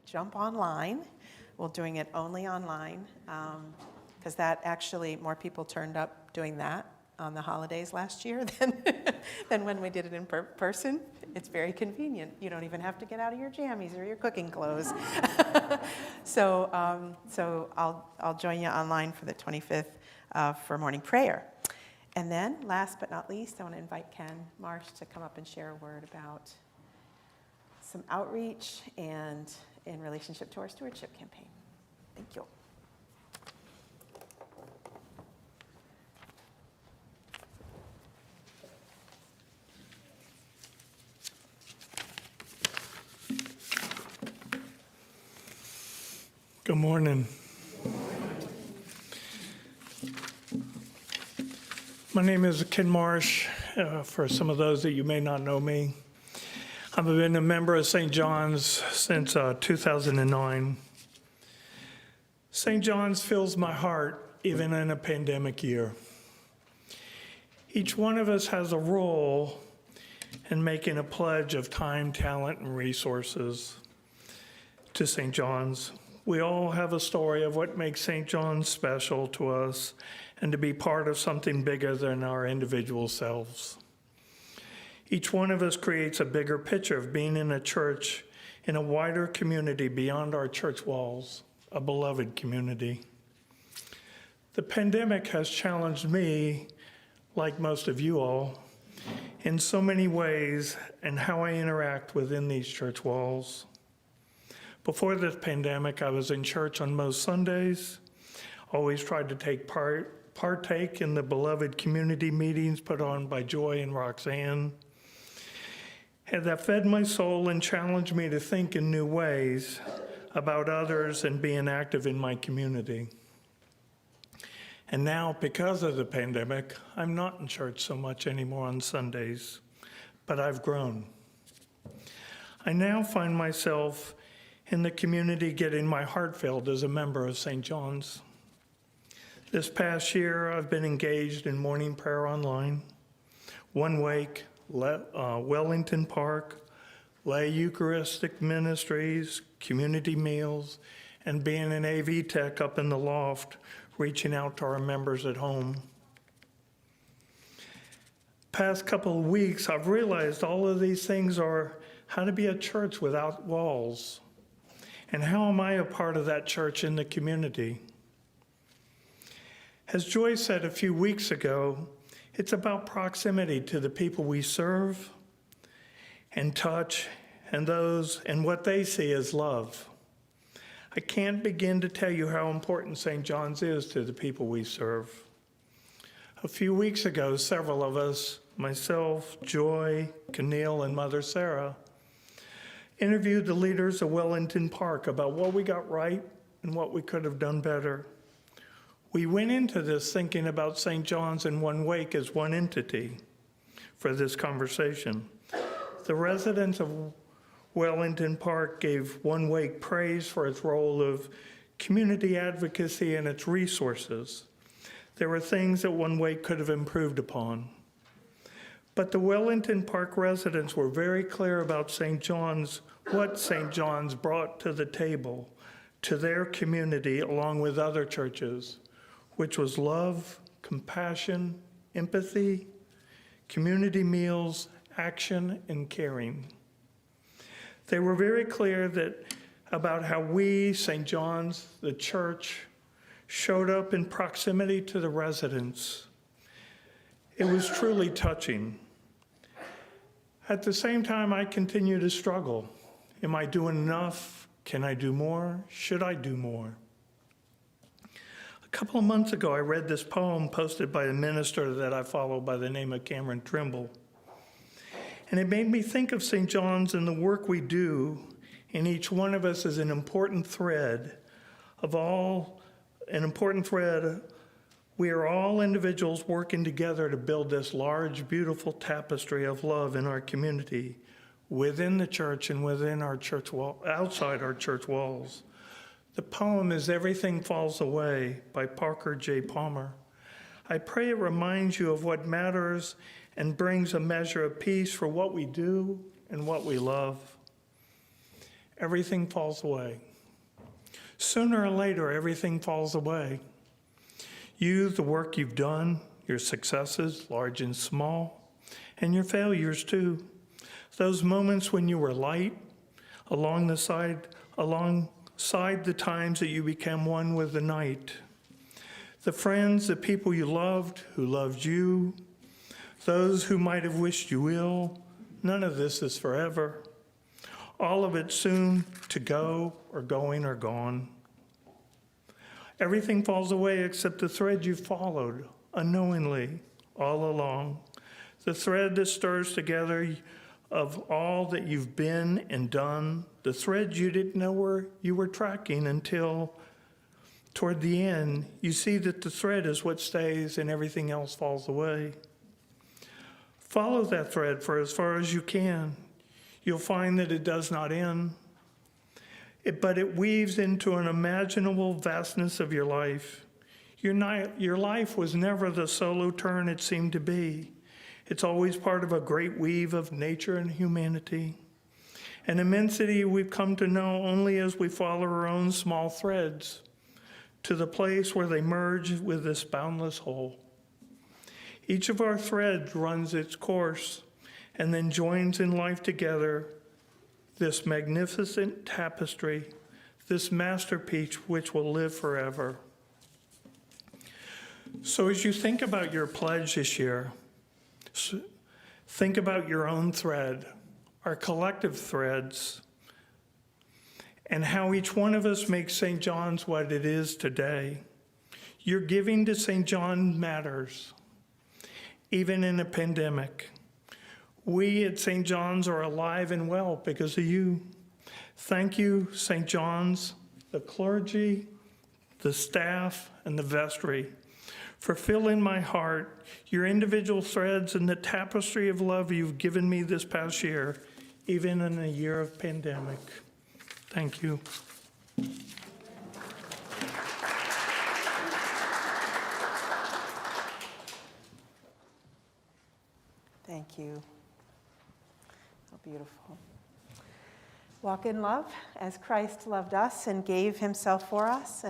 jump online. We're doing it only online because that actually, more people turned up doing that on the holidays last year than when we did it in person. It's very convenient. You don't even have to get out of your jammies or your cooking clothes. So I'll join you online for the 25th for morning prayer. And then, last but not least, I want to invite Ken Marsh to come up and share a word about some outreach and in relationship to our stewardship campaign. Thank you. Good morning. My name is Ken Marsh. For some of those that you may not know me, I've been a member of St. John's since 2009. St. John's fills my heart even in a pandemic year. Each one of us has a role in making a pledge of time, talent, and resources to St. John's. We all have a story of what makes St. John's special to us and to be part of something bigger than our individual selves. Each one of us creates a bigger picture of being in a church in a wider community beyond our church walls, a beloved community. The pandemic has challenged me, like most of you all, in so many ways and how I interact within these church walls. Before this pandemic, I was in church on most Sundays, always tried to partake in the beloved community meetings put on by Joy and Roxanne. And that fed my soul and challenged me to think in new ways about others and being active in my community. And now, because of the pandemic, I'm not in church so much anymore on Sundays, but I've grown. I now find myself in the community getting my heart filled as a member of St. John's. This past year, I've been engaged in morning prayer online, One Wake, Wellington Park, lay Eucharistic ministries, community meals, and being an AV tech up in the loft, reaching out to our members at home. Past couple of weeks, I've realized all of these things are how to be a church without walls. And how am I a part of that church in the community? As Joy said a few weeks ago, it's about proximity to the people we serve and touch and those and what they see as love. I can't begin to tell you how important St. John's is to the people we serve. A few weeks ago, several of us, myself, Joy, Keneal, and Mother Sarah, interviewed the leaders of Wellington Park about what we got right and what we could have done better. We went into this thinking about St. John's and One Wake as one entity for this conversation. The residents of Wellington Park gave One Wake praise for its role of community advocacy and its resources. There were things that One Wake could have improved upon. But the Wellington Park residents were very clear about St. John's, what St. John's brought to the table, to their community, along with other churches, which was love, compassion, empathy, community meals, action, and caring. They were very clear about how we, St. John's, the church, showed up in proximity to the residents. It was truly touching. At the same time, I continue to struggle. Am I doing enough? Can I do more? Should I do more? A couple of months ago, I read this poem posted by a minister that I follow by the name of Cameron Trimble. And it made me think of St. John's and the work we do, and each one of us is an important thread. We are all individuals working together to build this large, beautiful tapestry of love in our community, within the church and within our church wall, outside our church walls. The poem is Everything Falls Away by Parker J. Palmer. I pray it reminds you of what matters and brings a measure of peace for what we do and what we love. everything falls away. Sooner or later, everything falls away. You, the work you've done, your successes, large and small, and your failures too. Those moments when you were light, alongside the times that you became one with the night. The friends, the people you loved, who loved you, those who might have wished you ill, none of this is forever. All of it soon to go or going or gone. Everything falls away except the thread you followed unknowingly all along. The thread that stirs together of all that you've been and done, the thread you didn't know where you were tracking until toward the end, you see that the thread is what stays and everything else falls away. Follow that thread for as far as you can. You'll find that it does not end, but it weaves into an imaginable vastness of your life. Your life was never the solo turn it seemed to be. It's always part of a great weave of nature and humanity, an immensity we've come to know only as we follow our own small threads to the place where they merge with this boundless whole. Each of our threads runs its course and then joins in life together, this magnificent tapestry, this masterpiece which will live forever. So as you think about your pledge this year, think about your own thread, our collective threads, and how each one of us makes St. John's what it is today. Your giving to St. John matters, even in a pandemic. We at St. John's are alive and well because of you. Thank you, St. John's, the clergy, the staff, and the vestry, for filling my heart, your individual threads, and the tapestry of love you've given me this past year, even in a year of pandemic. Thank you. Thank you. So beautiful. Walk in love as Christ loved us and gave himself for us.